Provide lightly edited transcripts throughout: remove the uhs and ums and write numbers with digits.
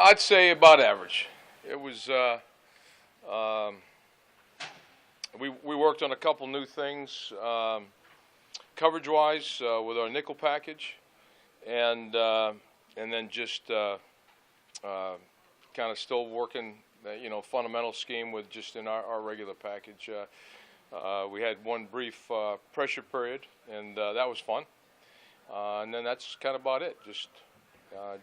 I'd say about average. It was. We worked on a couple new things, coverage-wise, with our nickel package, and then just kind of still working, fundamental scheme with just in our regular package. We had one brief pressure period, and that was fun. And then that's kind of about it.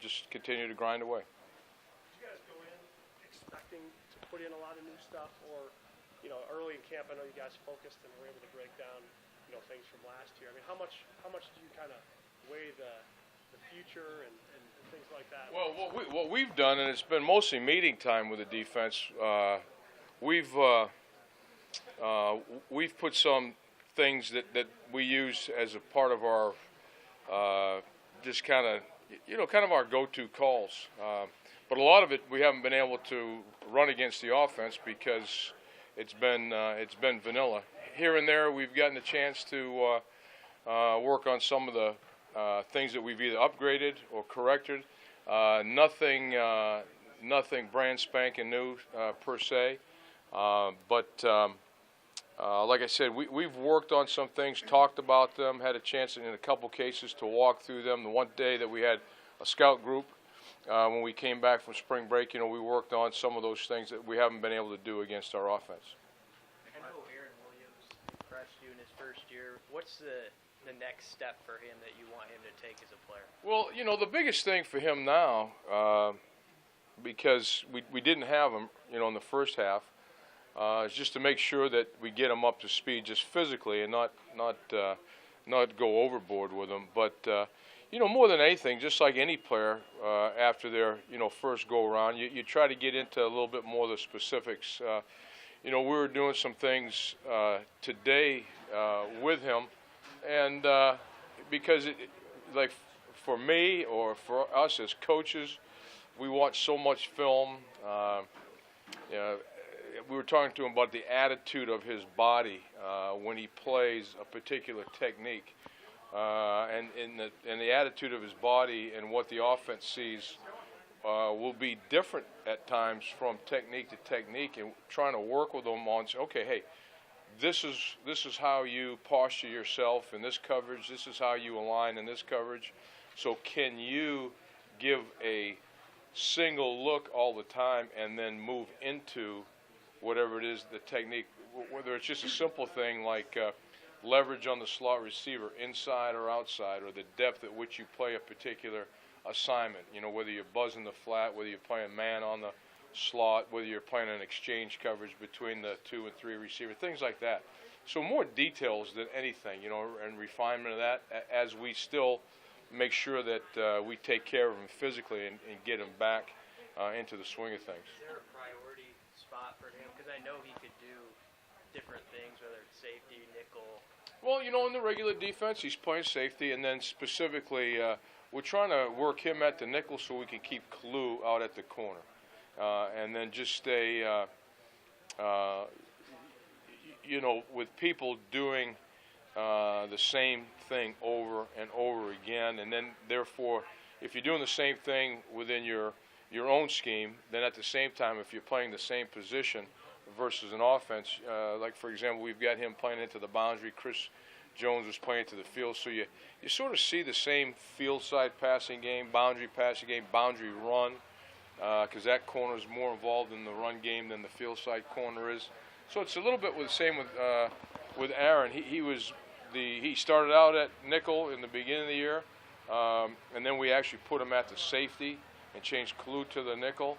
Just continue to grind away. Did you guys go in expecting to put in a lot of new stuff, or early in camp, I know you guys focused and were able to break down things from last year. I mean, how much do you kind of weigh the future and things like that? Well, what we've done, and it's been mostly meeting time with the defense. We've put some things that we use as a part of our just kind of our go-to calls. But a lot of it we haven't been able to run against the offense because it's been vanilla. Here and there, we've gotten a chance to work on some of the things that we've either upgraded or corrected. Nothing brand spanking new per se. But like I said, we've worked on some things, talked about them, had a chance in a couple cases to walk through them. The one day that we had a scout group, when we came back from spring break, we worked on some of those things that we haven't been able to do against our offense. I know Aaron Williams impressed you in his first year. What's the next step for him that you want him to take as a player? Well, the biggest thing for him now, because we didn't have him, in the first half, is just to make sure that we get him up to speed just physically and not go overboard with him. But more than anything, just like any player, after their first go around, you try to get into a little bit more of the specifics. We were doing some things today with him, and because like for me or for us as coaches, we watch so much film. We were talking to him about the attitude of his body when he plays a particular technique, and the attitude of his body and what the offense sees will be different at times from technique to technique, and trying to work with them on, okay, hey, this is how you posture yourself in this coverage. This is how you align in this coverage. So can you give a single look all the time and then move into whatever it is, the technique, whether it's just a simple thing like leverage on the slot receiver, inside or outside, or the depth at which you play a particular assignment. Whether you're buzzing the flat, whether you're playing man on the slot, whether you're playing an exchange coverage between the 2 and 3 receiver, things like that. So more details than anything, and refinement of that as we still make sure that we take care of him physically and get him back into the swing of things. Is there a priority spot for him? Because I know he could do different things, whether it's safety, nickel. Well, in the regular defense, he's playing safety, and then specifically, we're trying to work him at the nickel so we can keep Kalu out at the corner, and then just stay, with people doing the same thing over and over again, and then therefore, if you're doing the same thing within your own scheme, then at the same time, if you're playing the same position versus an offense, like for example, we've got him playing into the boundary, Chris Jones was playing to the field, so you sort of see the same field side passing game, boundary passing game, boundary run, because that corner is more involved in the run game than the field side corner is. So it's a little bit the same with Aaron. He started out at nickel in the beginning of the year, and then we actually put him at the safety and changed Kalu to the nickel.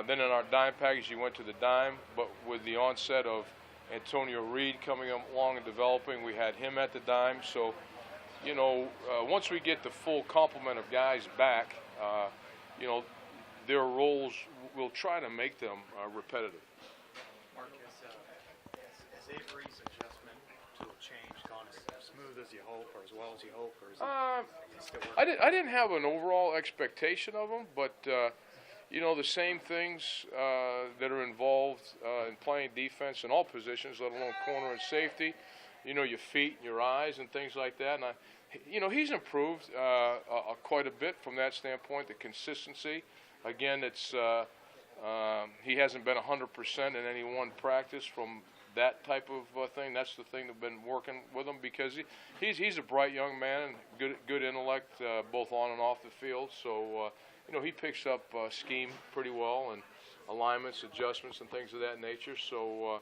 Then in our dime package, he went to the dime, but with the onset of Antonio Reed coming along and developing, we had him at the dime. So, once we get the full complement of guys back, their roles, we'll try to make them repetitive. Marcus, has Avery's adjustment to a change gone as smooth as you hope, or as well as you hope, or is it still working? I didn't have an overall expectation of him, but the same things that are involved in playing defense in all positions, let alone corner and safety. Your feet and your eyes and things like that. And he's improved quite a bit from that standpoint. The consistency Again, he hasn't been 100% in any one practice from that type of thing. That's the thing that's been working with him, because he's a bright young man, good intellect, both on and off the field. So he picks up scheme pretty well, and alignments, adjustments, and things of that nature. So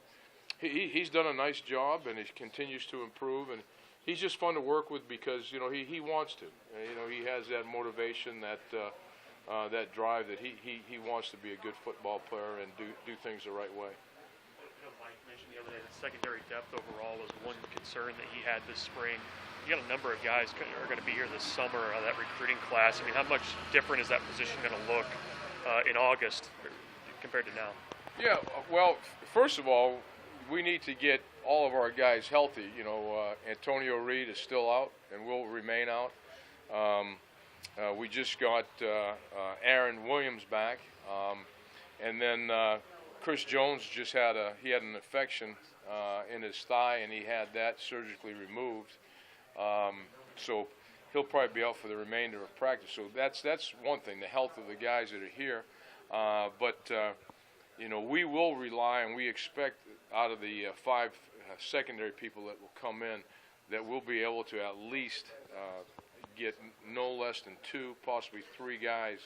he's done a nice job, and he continues to improve. And he's just fun to work with because he wants to. He has that motivation, that drive, that he wants to be a good football player and do things the right way. Mike mentioned the other day that secondary depth overall is one concern that he had this spring. You got a number of guys who are going to be here this summer, that recruiting class. I mean, how much different is that position going to look in August compared to now? Yeah, well, first of all, we need to get all of our guys healthy. Antonio Reed is still out and will remain out. We just got Aaron Williams back, and then Chris Jones just had an infection in his thigh, and he had that surgically removed. So he'll probably be out for the remainder of practice. So that's one thing, the health of the guys that are here. But we will rely, and we expect out of the 5 secondary people that will come in, that we'll be able to at least get no less than 2, possibly 3 guys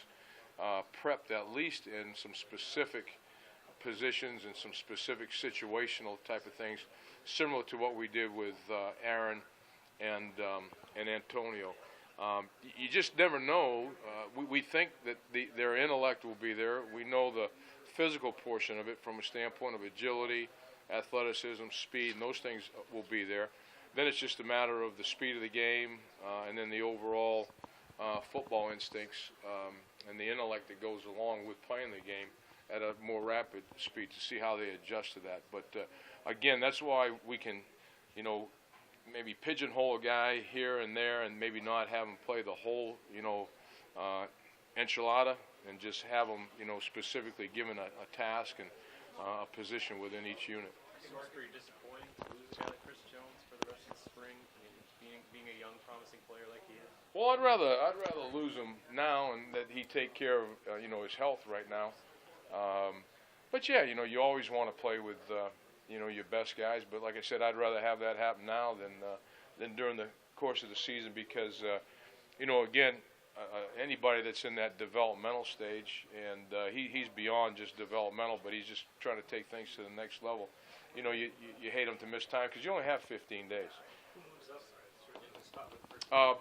prepped at least in some specific positions and some specific situational type of things, similar to what we did with Aaron and Antonio. You just never know. We think that their intellect will be there. We know the physical portion of it from a standpoint of agility, athleticism, speed, and those things will be there. Then it's just a matter of the speed of the game, and then the overall football instincts and the intellect that goes along with playing the game at a more rapid speed, to see how they adjust to that. But again, that's why we can, maybe pigeonhole a guy here and there, and maybe not have him play the whole, enchilada, and just have him, specifically given a task and a position within each unit. Mark, are you disappointed to lose a guy like Chris Jones for the rest of the spring? I mean, being a young, promising player like he is. Well, I'd rather lose him now, and that he take care of his health right now. But yeah, you always want to play with your best guys. But like I said, I'd rather have that happen now than during the course of the season, because again, anybody that's in that developmental stage, and he's beyond just developmental, but he's just trying to take things to the next level. You hate him to miss time because you only have 15 days.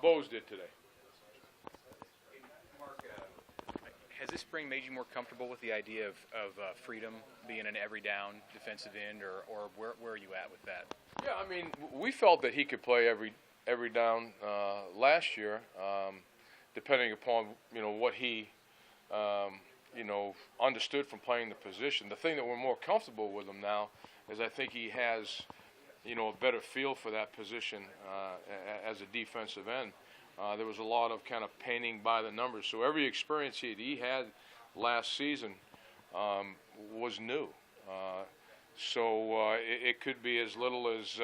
Bose did today. Mark, has this spring made you more comfortable with the idea of freedom, being an every down defensive end, or where are you at with that? Yeah, I mean, we felt that he could play every down last year, depending upon what he understood from playing the position. The thing that we're more comfortable with him now is I think he has a better feel for that position as a defensive end. There was a lot of kind of painting by the numbers. So every experience he had last season was new. So it could be as little as,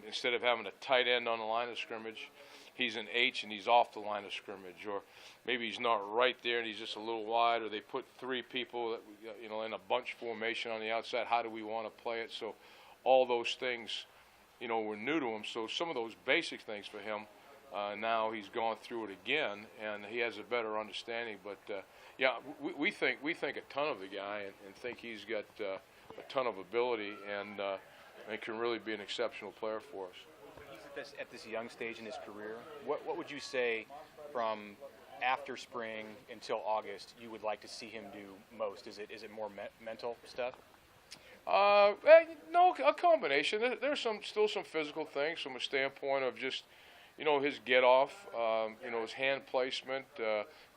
instead of having a tight end on the line of scrimmage, he's an H and he's off the line of scrimmage. Or maybe he's not right there and he's just a little wide, or they put 3 people in a bunch formation on the outside. How do we want to play it? So all those things, were new to him. So some of those basic things for him, now he's gone through it again, and he has a better understanding. But yeah, we think a ton of the guy, and think he's got a ton of ability, and can really be an exceptional player for us. When he's at this young stage in his career, what would you say from after spring until August you would like to see him do most? Is it more mental stuff? No, a combination. There's still some physical things from a standpoint of just, his get off, his hand placement,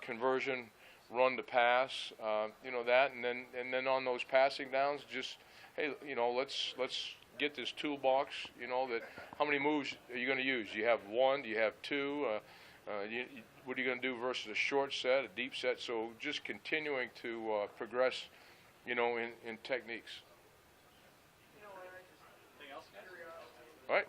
conversion, run to pass, that, and then on those passing downs, just, hey, let's get this toolbox, that how many moves are you going to use? Do you have 1? Do you have 2? What are you going to do versus a short set, a deep set? So just continuing to progress, in techniques. All right.